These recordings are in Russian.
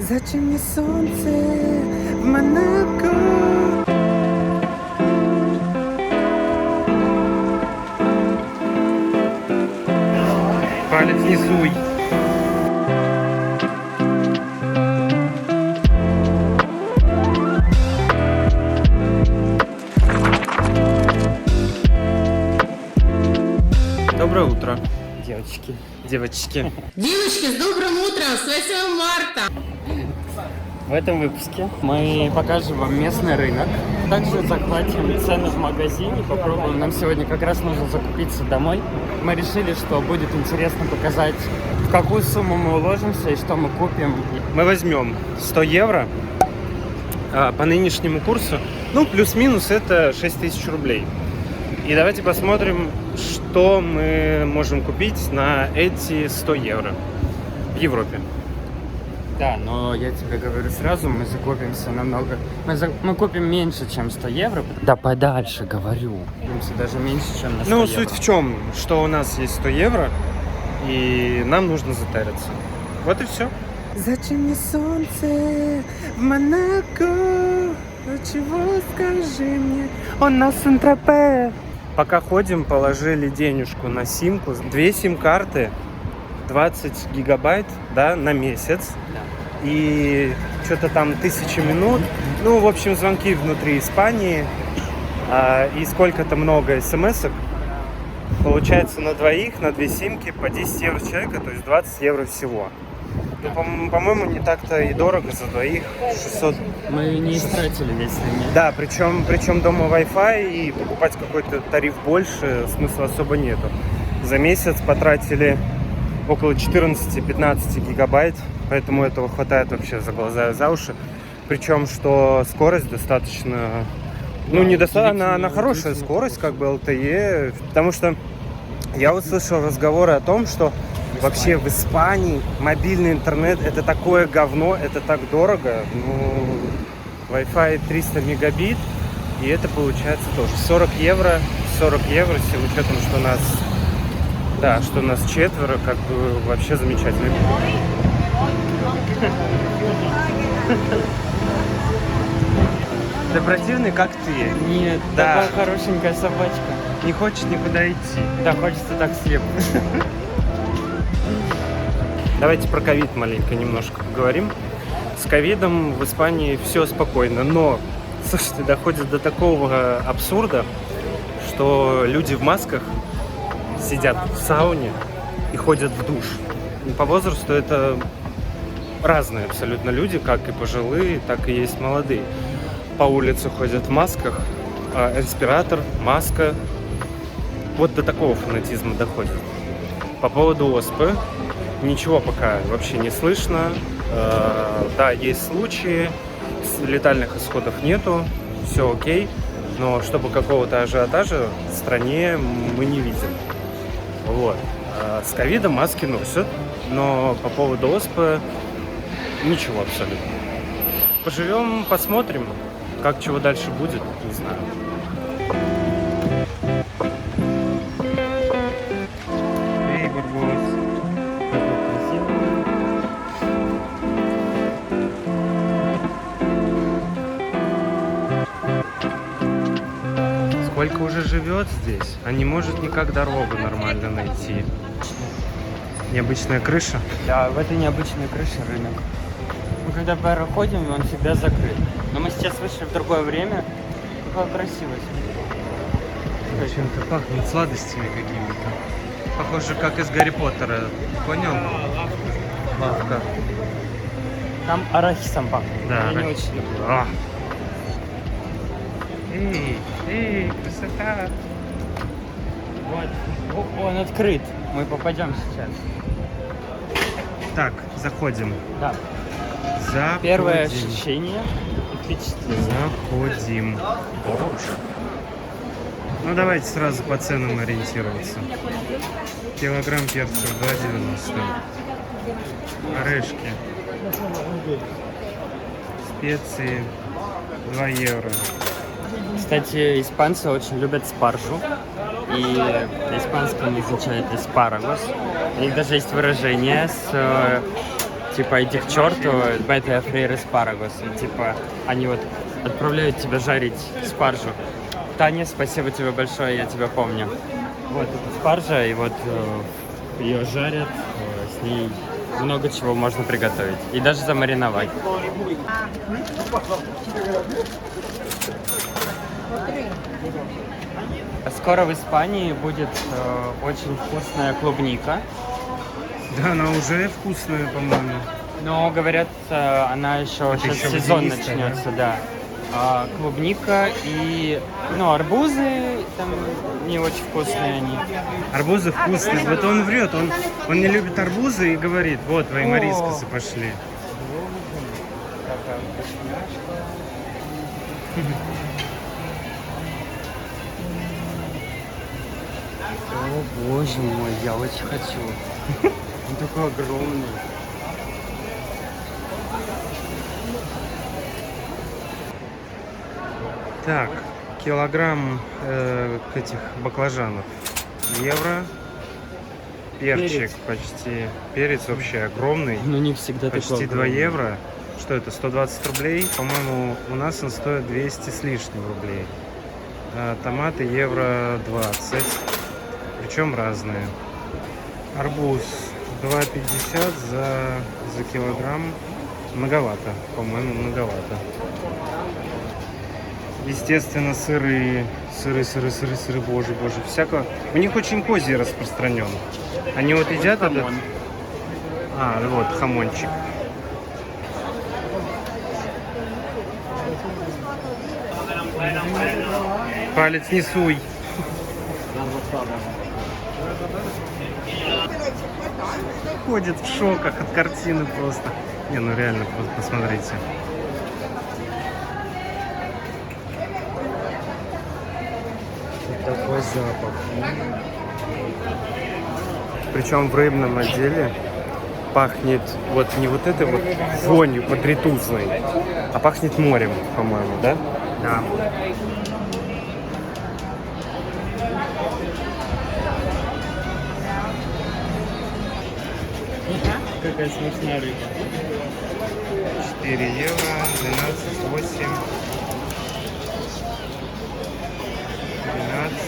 Зачем мне солнце в Монако? Палец не суй. Доброе утро, девочки, девочки. Девочки, с добрым утром, с 8 марта! В этом выпуске мы покажем вам местный рынок. Также захватим цены в магазине, попробуем. Нам сегодня как раз нужно закупиться домой. Мы решили, что будет интересно показать, в какую сумму мы уложимся и что мы купим. Мы возьмем 100 евро по нынешнему курсу. Ну, плюс-минус это 6000 рублей. И давайте посмотрим, что мы можем купить на эти 100 евро в Европе. Да, но я тебе говорю сразу, мы закупимся намного... Мы купим меньше, чем 100 евро. Да подальше, говорю. Купимся даже меньше, чем на 100 евро. Ну, суть в чем, что у нас есть 100 евро, и нам нужно затариться. Вот и все. Зачем мне солнце в Монако? Чего, скажи мне? Он на Сент-Тропе. Пока ходим, положили денежку на симку. 2 сим-карты, 20 гигабайт, да, на месяц. Да. И что-то там 1000 минут. Ну, в общем, звонки внутри Испании. И сколько-то много смс-ок. Получается на двоих, на 2 симки по 10 евро с человека, то есть 20 евро всего. Ну, по-моему, не так-то и дорого за двоих. 600. Мы не истратили весь лимит. Да, причем дома Wi-Fi, и покупать какой-то тариф больше смысла особо нету. За месяц потратили около 14-15 гигабайт, поэтому этого хватает вообще за глаза и за уши. Причем, что скорость достаточно... Ну, недостаточно, она хорошая скорость, как бы LTE, потому что я услышал разговоры о том, что вообще в Испании мобильный интернет это такое говно, это так дорого. Ну, Wi-Fi 300 мегабит, и это получается тоже 40 евро с учетом, что нас, да, что нас 4, как бы вообще замечательно. Ты противный, как ты? Нет, да. Такая хорошенькая собачка. Не хочешь никуда идти? Да, хочется так слепнуть. Давайте про ковид маленько немножко поговорим. С ковидом в Испании все спокойно, но, слушайте, доходит до такого абсурда, что люди в масках сидят в сауне и ходят в душ. И по возрасту это разные абсолютно люди, как и пожилые, так и есть молодые. По улице ходят в масках, респиратор, маска. Вот до такого фанатизма доходит. По поводу оспы ничего пока вообще не слышно. Да, есть случаи, летальных исходов нету, все окей. Но чтобы какого-то ажиотажа в стране мы не видим. Вот. С ковидом маски носят, но по поводу оспы ничего абсолютно. Поживем, посмотрим, как чего дальше будет, не знаю. Эй, Барбос. Какой красивый. Сколько уже живет здесь, а не может никак дорогу нормально найти. Необычная крыша? Да, в этой необычной крыше рынок. Мы когда проходим, он всегда закрыт. Но мы сейчас вышли в другое время. Какая красивость. Чем-то пахнет сладостями какими-то. Похоже, как из Гарри Поттера. Понял? Лавка. Там арахисом пахнет. Да, я не очень люблю. Эй, красота! Вот. Он открыт. Мы попадем сейчас. Так, заходим. Да. Заходим. Первое ощущение. Заходим. Боже. Ну давайте сразу по ценам ориентироваться. Килограмм перцев 2,90. Орешки. Специи 2 евро. Кстати, испанцы очень любят спаржу. И на испанском означает аспарагус. У них даже есть выражение с типа, иди к черту, бета фрейр аспарагус. И, типа, они вот отправляют тебя жарить спаржу. Таня, спасибо тебе большое, я тебя помню. Вот эта спаржа, и вот ее жарят, с ней много чего можно приготовить. И даже замариновать. Скоро в Испании будет очень вкусная клубника. Да, она уже вкусная, по-моему. Но говорят, она еще Это сейчас еще сезон водянистая, начнется, да. Клубника и, ну, арбузы там не очень вкусные они. Арбузы вкусные. Вот он врет, он не любит арбузы и говорит, вот, твои марискасы пошли. Какая вкусняшка. О, боже мой, я очень хочу. Он такой огромный. Так, килограмм этих баклажанов. Евро. Перчик Перец. почти. Перец вообще огромный. Ну не всегда Почти такой 2 огромный. евро. Что это, 120 рублей? По-моему, у нас он стоит 200 с лишним рублей. А томаты евро 20. Причем разные. Арбуз 2,50 за килограмм. Многовато, по-моему, многовато. Естественно, сыры, боже. Всякого. У них очень козий распространен. Они вот едят этот... Хамон. А, вот, хамончик. Палец не суй. Ходит в шоках от картины просто. Не, ну реально, посмотрите. Такой запах. Причем в рыбном отделе пахнет вот не вот этой вот вонью подритузной, а пахнет морем, по-моему, да? Да. Какая смешная рыба. 4 евро, 12, 8,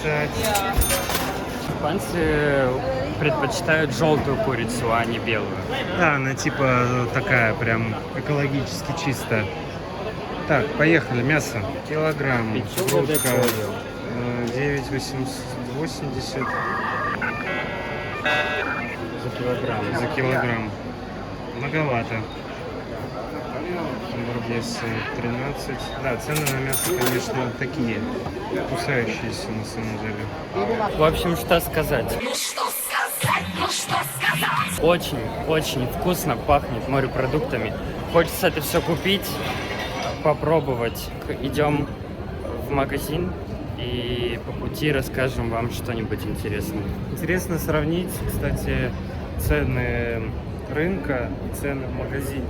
12. Испанцы предпочитают желтую курицу, а не белую. Да, она типа такая прям экологически чистая. Так, поехали, мясо. Килограмм, Печёнка грудка, де поло. 9,80 За килограмм. за килограмм. Многовато. Хамбургерсы 13. Да, цены на мясо, конечно, такие, кусающиеся на самом деле. В общем, что сказать? Очень вкусно пахнет морепродуктами. Хочется это все купить, попробовать. Идем в магазин и по пути расскажем вам что-нибудь интересное. Интересно сравнить, кстати, цены рынка и цены в магазине.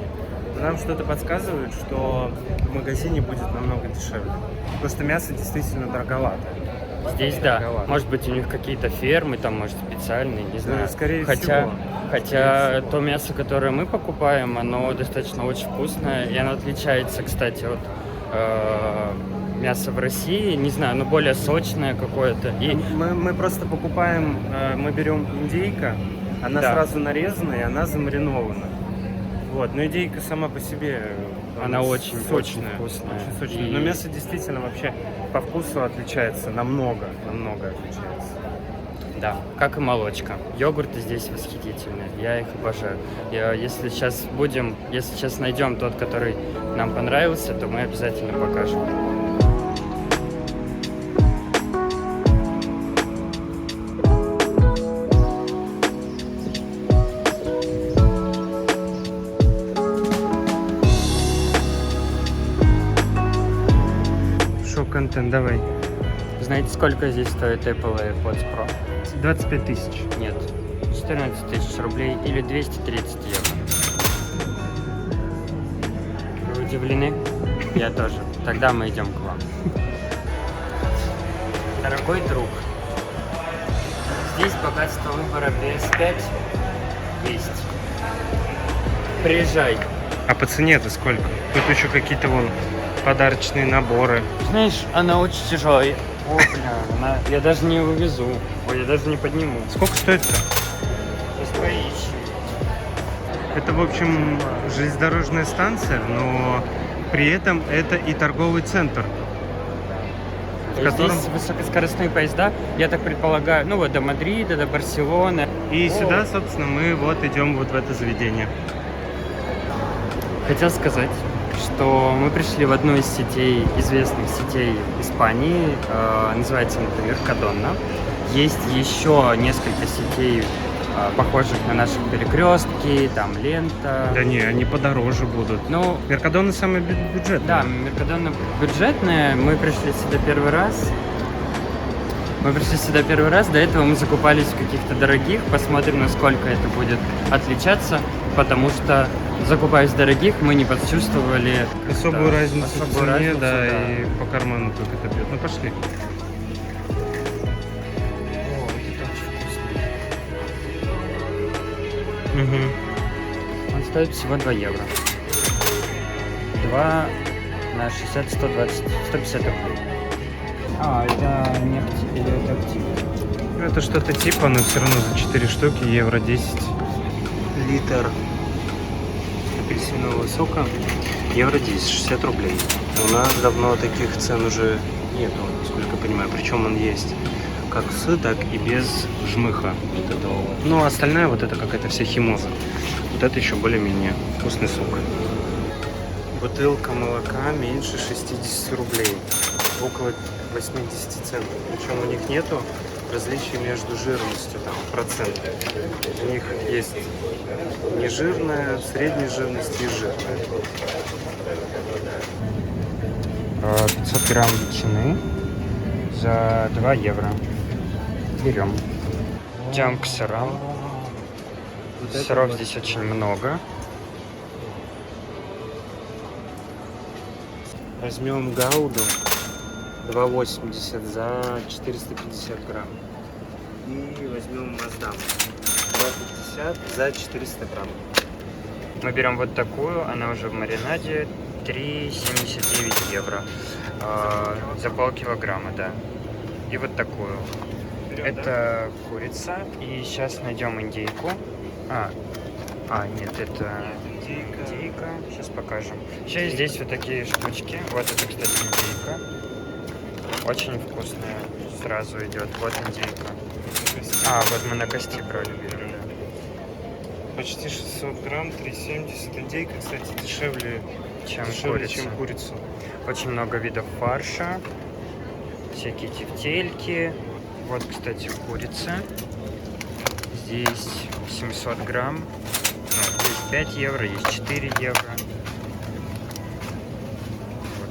Нам что-то подсказывает, что в магазине будет намного дешевле. Потому что мясо действительно дороговато. Здесь, да. Дороговато. Может быть, у них какие-то фермы, там, может, специальные, не знаю. скорее хотя, всего. Хотя то мясо, которое мы покупаем, оно достаточно очень вкусное. И оно отличается, кстати, от мяса в России. Не знаю, но более сочное какое-то. И Мы просто покупаем, мы берем индейка, она Да. сразу нарезана и она замаринована. Вот, но индейка сама по себе Она очень сочная. вкусная. Очень сочная. И- Но мясо действительно вообще по вкусу отличается намного отличается. да, как и молочка. Йогурты здесь восхитительные. Я их обожаю. Если сейчас найдем тот, который нам понравился, то мы обязательно покажем. Шоу-контент, давай. Знаете, сколько здесь стоит Apple AirPods Pro? 25 тысяч. Нет, 14 тысяч рублей или 230 евро. Вы удивлены? Я тоже. Тогда мы идем к вам. Дорогой друг, здесь богатство выбора PS5 есть. Приезжай. А по цене это сколько? Тут еще какие-то вон подарочные наборы. Знаешь, она очень тяжелая. О, бля, я даже не увезу. Ой, я даже не подниму. Сколько стоит-то? Сейчас поищем. Это, в общем, железнодорожная станция, но при этом это и торговый центр, в котором... Здесь высокоскоростные поезда, я так предполагаю, ну вот до Мадрида, до Барселоны. И сюда, собственно, мы вот идем вот в это заведение. Хотел сказать, что мы пришли в одну из сетей, известных сетей Испании, называется, например, Mercadona. Есть еще несколько сетей, похожих на наши перекрестки, там лента. Да не, они подороже будут. Ну, Mercadona самый бюджетный. да, Mercadona бюджетная. Мы пришли сюда первый раз. До этого мы закупались в каких-то дорогих. Посмотрим, насколько это будет отличаться, потому что, закупаясь в дорогих, мы не почувствовали особую разницу в цене, разницу, да, и по карману только это бьет. Ну пошли. Угу. Он стоит всего 2 евро. 2 на 60, 120, 150 рублей. А, это нефть или это актив? Это что-то типа, но все равно за 4 штуки евро 10. Литр апельсинового сока евро 10, 60 рублей. У нас давно таких цен уже нету, насколько я понимаю. Причем он есть как с, так и без жмыха. Вот этого. Ну, а остальная вот это какая-то вся химоза. Вот это еще более-менее вкусный сок. Бутылка молока меньше 60 рублей. Около 80 центов. Причем у них нету различий между жирностью, там, процент. У них есть нежирная, средней жирности и жирная. 500 грамм ветчины за 2 евро. Берем. Идем к сырам. Сыров здесь очень много. Возьмем гауду 2,80 за 450 грамм. И возьмем маздам 2,50 за 400 грамм. Мы берем вот такую, она уже в маринаде, 3,79 евро. За полкилограмма, да. И вот такую. Это курица. И сейчас найдем индейку. Нет, это индейка. Сейчас покажем. Еще здесь вот такие штучки. Вот это, кстати, индейка. Очень вкусная. Сразу идет. Вот индейка. Вот мы на кости брали. Почти 600 грамм, 3,70. Индейка, кстати, дешевле, чем курица. Очень много видов фарша. Всякие тефтельки. Вот, кстати, курица. Здесь 700 грамм. Есть 5 евро, есть 4 евро. Вот.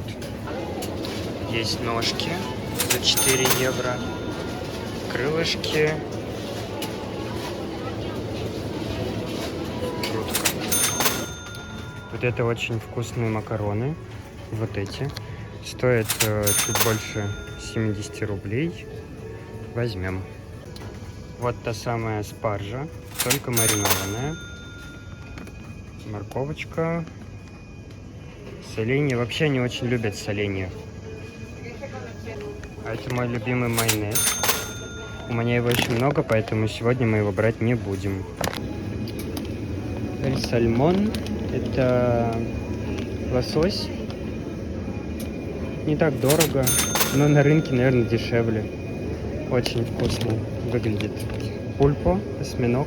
Есть ножки за 4 евро. Крылышки. Грудка. Вот это очень вкусные макароны. Вот эти. Стоят чуть больше 70 рублей. Возьмем. Вот та самая спаржа, только маринованная. Морковочка. Соленья. Вообще они очень любят соленья. А это мой любимый майонез. У меня его очень много, поэтому сегодня мы его брать не будем. Сальмон. Это лосось. Не так дорого, но на рынке, наверное, дешевле. Очень вкусно выглядит. Пульпо, осьминог.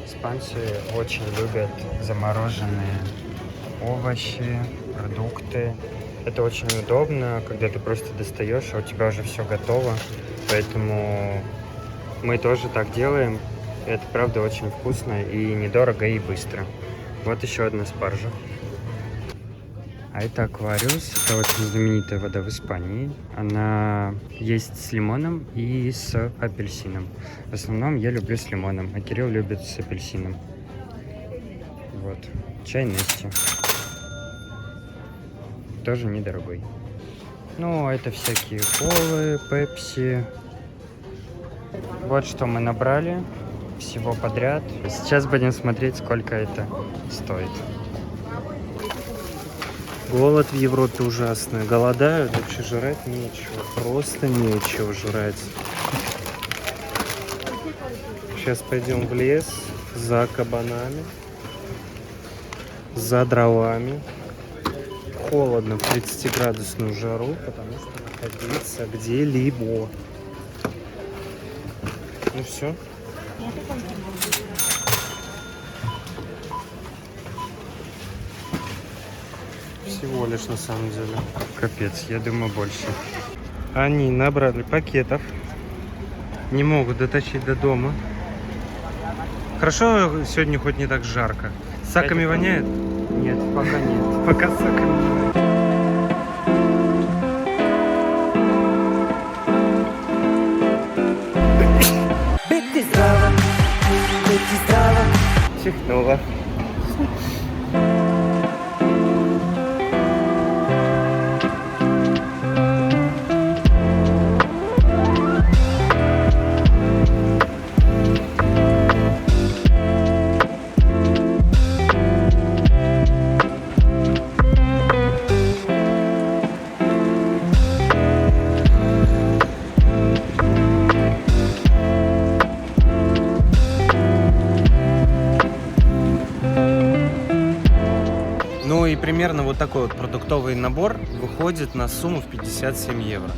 Испанцы очень любят замороженные овощи, продукты. Это очень удобно, когда ты просто достаешь, а у тебя уже все готово. Поэтому мы тоже так делаем. Это правда очень вкусно и недорого, и быстро. Вот еще одна спаржа. А это аквариус. Это очень знаменитая вода в Испании. Она есть с лимоном и с апельсином. В основном я люблю с лимоном, а Кирилл любит с апельсином. Вот. Чай Нести. Тоже недорогой. Ну, это всякие колы, пепси. Вот что мы набрали. всего подряд. Сейчас будем смотреть, сколько это стоит. Голод в Европе ужасный. Голодают, вообще жрать нечего. Просто нечего жрать. Сейчас пойдем в лес за кабанами, за дровами. Холодно в 30-градусную жару, потому что находиться где-либо. Ну все. Всего лишь на самом деле. Капец, я думаю, больше. Они набрали пакетов. Не могут дотащить до дома. Хорошо, сегодня хоть не так жарко. Саками воняет? Нет, пока нет. Пока саками не воняет. Чихнула. Ну и примерно вот такой вот продуктовый набор выходит на сумму в 57 евро.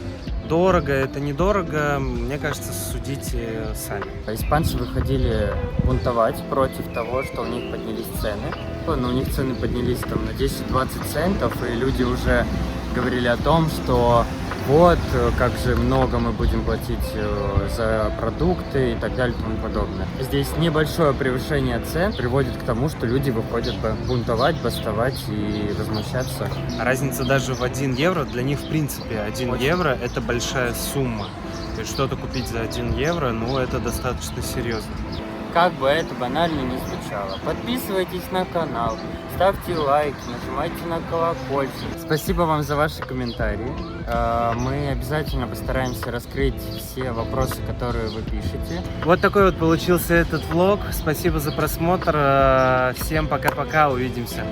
Дорого, это недорого, мне кажется, судите сами. Испанцы выходили бунтовать против того, что у них поднялись цены. Ну, у них цены поднялись там на 10-20 центов, и люди уже говорили о том, что вот, как же много мы будем платить за продукты и так далее и тому подобное. Здесь небольшое превышение цен приводит к тому, что люди выходят бунтовать, бастовать и возмущаться. Разница даже в 1 евро, для них в принципе 1 Очень. евро это большая сумма. То есть что-то купить за 1 евро, ну это достаточно серьезно. Как бы это банально не звучало. Подписывайтесь на канал, ставьте лайки, нажимайте на колокольчик. Спасибо вам за ваши комментарии. Мы обязательно постараемся раскрыть все вопросы, которые вы пишете. Вот такой вот получился этот влог. Спасибо за просмотр. Всем пока-пока, увидимся.